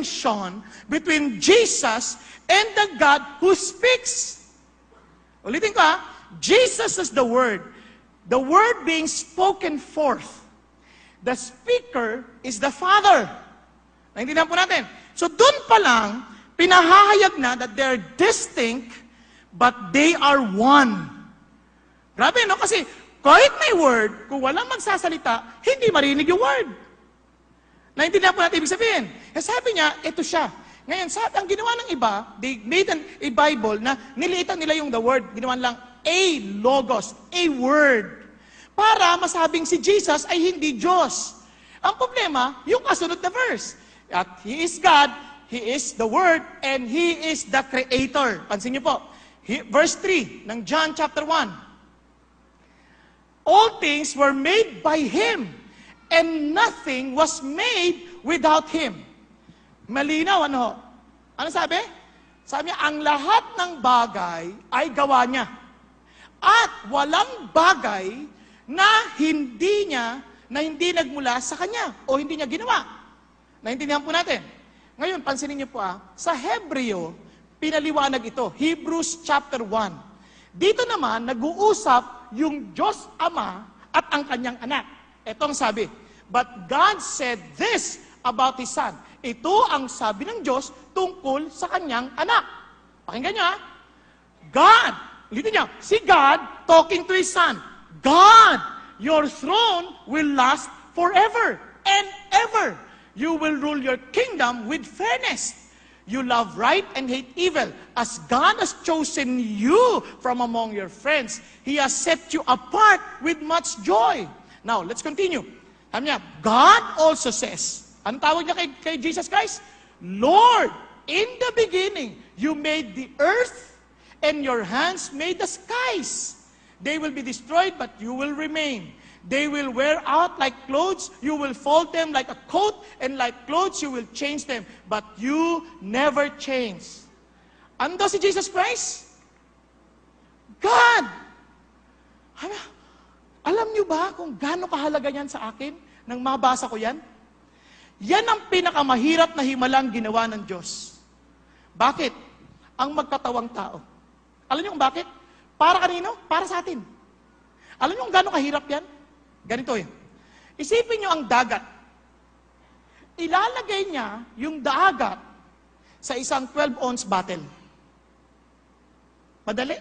distinction between Jesus and the God who speaks. Ulitin ko Jesus is the Word. The Word being spoken forth. The speaker is the Father. Naintindihan po natin. So doon pa lang, pinahahayag na that they're distinct, but they are one. Grabe, no? Kasi kahit may word, kung walang magsasalita, hindi marinig yung word. Naintindihan po natin ibig sabihin. Kasi sabi niya, ito siya. Ngayon, ang ginawa ng iba, they made a Bible na niliitan nila yung the word. Ginawa lang a logos, a word. Para masabing si Jesus ay hindi Diyos. Ang problema, yung kasunod na verse. At He is God, He is the Word, and He is the Creator. Pansin niyo po. Verse 3 ng John chapter 1. All things were made by Him, and nothing was made without Him. Malinaw, ano? Ano sabi? Sabi niya, ang lahat ng bagay ay gawa niya. At walang bagay na hindi nagmula sa Kanya o hindi niya ginawa. Naintindihan po natin. Ngayon, pansinin niyo po sa Hebreo, pinaliwanag ito. Hebrews chapter 1. Dito naman, nag-uusap yung Diyos Ama at ang Kanyang anak. Ito ang sabi, but God said this about His Son. Ito ang sabi ng Diyos tungkol sa Kanyang anak. Pakinggan niyo God, ulitin niyo, si God talking to His Son. God, your throne will last forever and ever. You will rule your kingdom with fairness. You love right and hate evil. As God has chosen you from among your friends, He has set you apart with much joy. Now, let's continue. Sabi niya, God also says, anong tawag niya kay Jesus Christ? Lord, in the beginning, you made the earth, and your hands made the skies. They will be destroyed, but you will remain. They will wear out like clothes. You will fold them like a coat, and like clothes you will change them. But you never change. Ano si Jesus Christ? God! Alam niyo ba kung gaano kahalaga yan sa akin nang mabasa ko yan? Yan ang pinakamahirap na himalang ginawa ng Diyos. Bakit? Ang magkatawang tao. Alam niyo kung bakit? Para kanino? Para sa atin. Alam niyo kung gaano kahirap yan? Ganito Isipin niyo ang dagat. Ilalagay niya yung dagat sa isang 12-ounce bottle. Madali.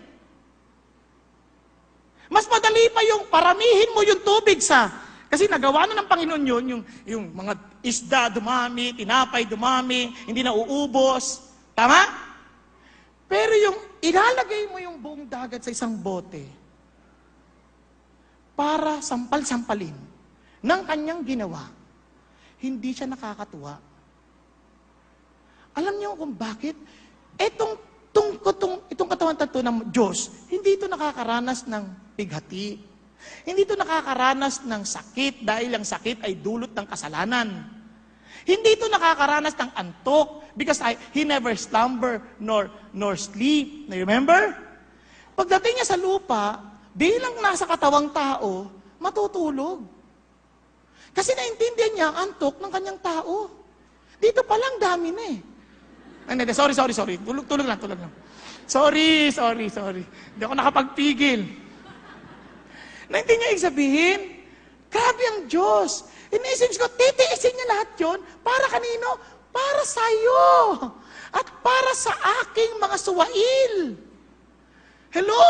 Mas madali pa yung paramihin mo yung tubig kasi nagawa na ng Panginoon yun, yung mga isda dumami, tinapay dumami, hindi na uubos. Tama? Pero yung ilalagay mo yung buong dagat sa isang bote, para sampal-sampalin ng Kanyang ginawa, hindi siya nakakatuwa. Alam niyo kung bakit? Itong katawan tato ng Diyos, hindi ito nakakaranas ng pighati. Hindi ito nakakaranas ng sakit dahil ang sakit ay dulot ng kasalanan. Hindi ito nakakaranas ng antok because He never slumber nor sleep. Na remember? Pagdating niya sa lupa, bilang nasa katawang tao, matutulog. Kasi naintindihan niya ang antok ng kanyang tao. Dito pa lang dami na Sorry. Tulog lang. Sorry. Hindi ako nakapagpigil. Naintindihan niya ibig sabihin, grabe ang Diyos. Iniisip ko, titiisin niya lahat yon para kanino? Para sa'yo. At para sa aking mga suwail. Hello?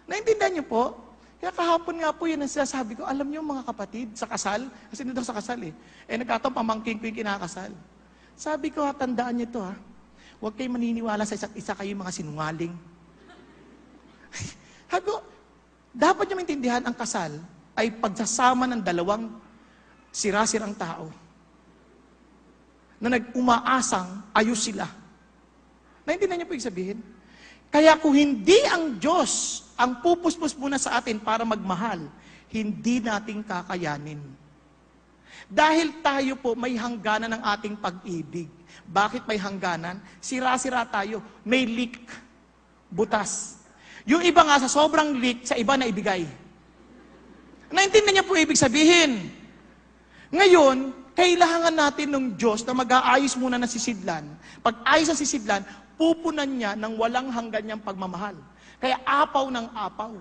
Naintindihan niyo po? Kaya kahapon nga po yun ang sinasabi ko, alam niyo mga kapatid, sa kasal, kasi dito sa kasal nagkataon pamangking ko yung kinakasal. Sabi ko, tandaan niyo to huwag kayong maniniwala sa isa't isa kayo mga sinungaling. Sabi ko, dapat niyo maintindihan ang kasal ay pagsasama ng dalawang sira-sirang tao na nag-umaasang ayos sila. Naintindihan niyo po yung sabihin? Kaya kung hindi ang Diyos ang pupuspos muna sa atin para magmahal, hindi natin kakayanin. Dahil tayo po may hangganan ng ating pag-ibig. Bakit may hangganan? Sira-sira tayo. May leak. Butas. Yung iba nga sa sobrang leak, sa iba na ibigay. Naintindihan niya po ibig sabihin. Ngayon, kailangan natin ng Diyos na mag-aayos muna ng sisidlan. Pag ayos ang sisidlan, pupunan niya ng walang hanggan niyang pagmamahal. Kaya apaw ng apaw.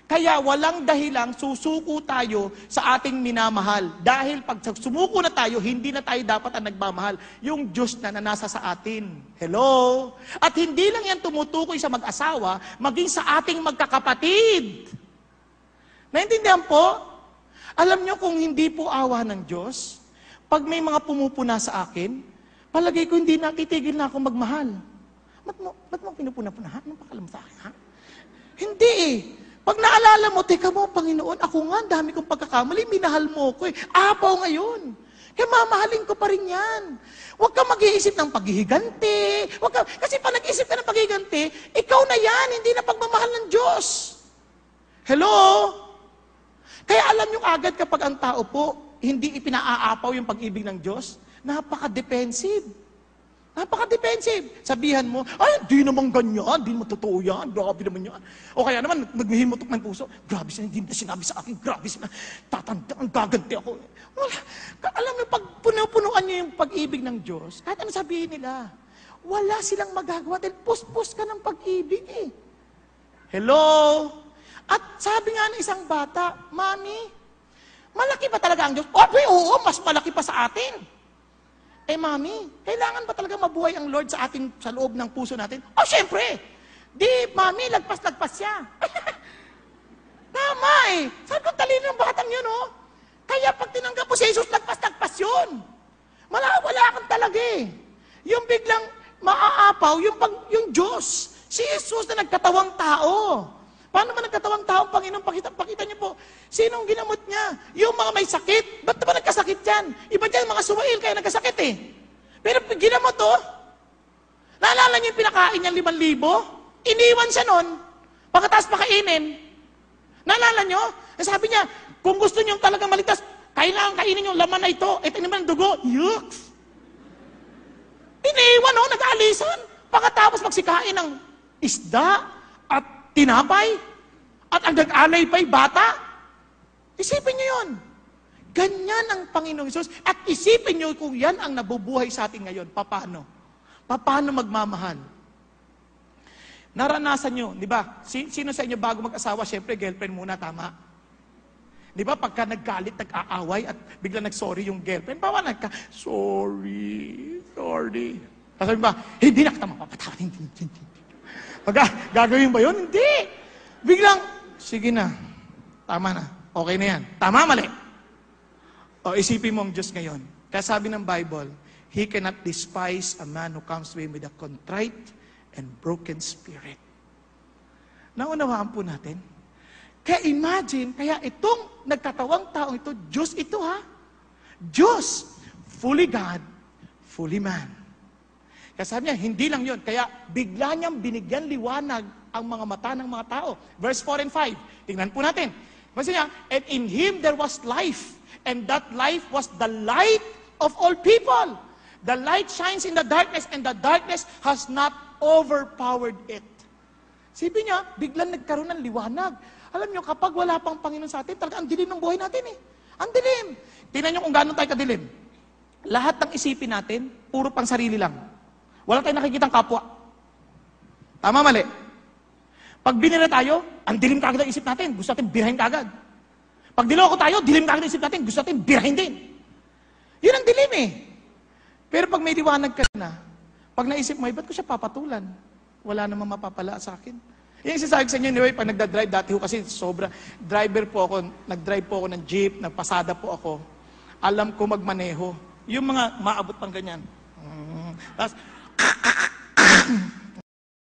Kaya walang dahilang susuko tayo sa ating minamahal. Dahil pag sumuko na tayo, hindi na tayo dapat ang nagmamahal. Yung Diyos na nasa sa atin. Hello? At hindi lang yan tumutukoy sa mag-asawa, maging sa ating magkakapatid. Naintindihan po? Alam nyo kung hindi po awa ng Diyos, pag may mga pumupuna sa akin, palagay ko hindi natitigil na ako magmahal. Ba't mo pinupuna-punahan? Anong pakalam sa akin, ha? Hindi eh. Pag naalala mo, teka mo, Panginoon, ako nga, dami kong pagkakamali, minahal mo ko eh. Apaw ngayon. Kaya mamahalin ko pa rin yan. Huwag ka mag-iisip ng paghihiganti. Kasi pa nag-iisip ka ng paghihiganti, ikaw na yan, hindi na pagmamahal ng Diyos. Hello? Kaya alam nyo agad kapag ang tao po, hindi ipinaaapaw yung pag-ibig ng Diyos, napaka-defensive. Napaka-defensive. Sabihan mo, ay, di naman ganyan, di naman totoo yan, grabe naman yan. O kaya naman, maghihimutok ng puso, grabe sila, hindi na sinabi sa akin, grabe sila, tatandaan, gaganti ako. Wala. Alam mo, pag punuan niyo yung pag-ibig ng Diyos, kahit ano sabihin nila, wala silang magagawa dahil pus-pus ka ng pag-ibig eh. Hello? At sabi nga ng isang bata, Mami, malaki ba talaga ang Diyos? Oo, mas malaki pa sa atin. Eh, Mami, kailangan ba talaga mabuhay ang Lord sa loob ng puso natin? Oh, syempre! Di, Mami, lagpas-lagpas siya. Tama eh. Sabi ko, talino ng batang yun, oh. Kaya pag tinanggap mo si Jesus, lagpas-lagpas yun. Wala kang talaga eh. Yung biglang maaapaw, yung Diyos. Si Jesus na nagkatawang tao. Paano ba nagkatawang tao, Panginoon? Pakita niyo po. Sinong ginamot niya? Yung mga may sakit. Ba't ba nagkasakit yan? Iba dyan, mga suwail, kaya nagkasakit eh. Pero ginamot to. Naalala niyo yung pinakain niya 5,000? Iniwan siya nun. Pagkatapos pakainin. Naalala niyo? Sabi niya, kung gusto niyo talagang maligtas, kailangan kainin yung laman na ito. Ito naman ang dugo. Yucks! Iniwan, no? Nag-aalisan. Pagkatapos magsikain ng isda at tinapay, at ang nag-alay pa'y bata. Isipin niyo yun. Ganyan ang Panginoong Hesus. At isipin niyo kung yan ang nabubuhay sa atin ngayon. Paano? Paano magmamahal? Naranasan niyo, di ba? Sino sa inyo bago mag-asawa, syempre girlfriend muna, tama? Di ba? Pagka naggalit, nag-aaway, at bigla nag-sorry yung girlfriend, bawa sorry. Sabi ba, hindi na kita mapapatawad, hindi. Gagawin ba yun? Hindi. Biglang, sige na. Tama na. Okay na yan. Tama, mali. O, isipin mo ang Diyos ngayon. Kaya sabi ng Bible, He cannot despise a man who comes to Him with a contrite and broken spirit. Naunawaan po natin. Kaya imagine, kaya itong nagkatawang taong ito, Diyos ito ha. Diyos, fully God, fully man. Kaya sabi niya, hindi lang yun. Kaya bigla niyang binigyan liwanag ang mga mata ng mga tao. Verse 4 and 5. Tingnan po natin. Kasi niya, and in Him there was life. And that life was the light of all people. The light shines in the darkness and the darkness has not overpowered it. Sabi niya, biglang nagkaroon ng liwanag. Alam niyo, kapag wala pang Panginoon sa atin, talaga ang dilim ng buhay natin eh. Ang dilim. Tingnan niyo kung gaano tayo kadilim. Lahat ng isipin natin, puro pang sarili lang. Wala tayong nakikitang kapwa. Tama, mali. Pag binira tayo, ang dilim kagad ang isip natin. Gusto natin birahin kagad. Pag niloko tayo, dilim kagad ang isip natin. Gusto natin birahin din. Yun ang dilim eh. Pero pag may liwanag ka na, pag naisip mo, ba't ko siya papatulan? Wala namang mapapala sa akin. Yung isasabi ko sa inyo, anyway, pag nagdadrive dati ho, kasi sobra, driver po ako, nagdrive po ako ng jeep, nagpasada po ako. Alam ko magmaneho. Yung mga maabot pang ganyan. Tapos,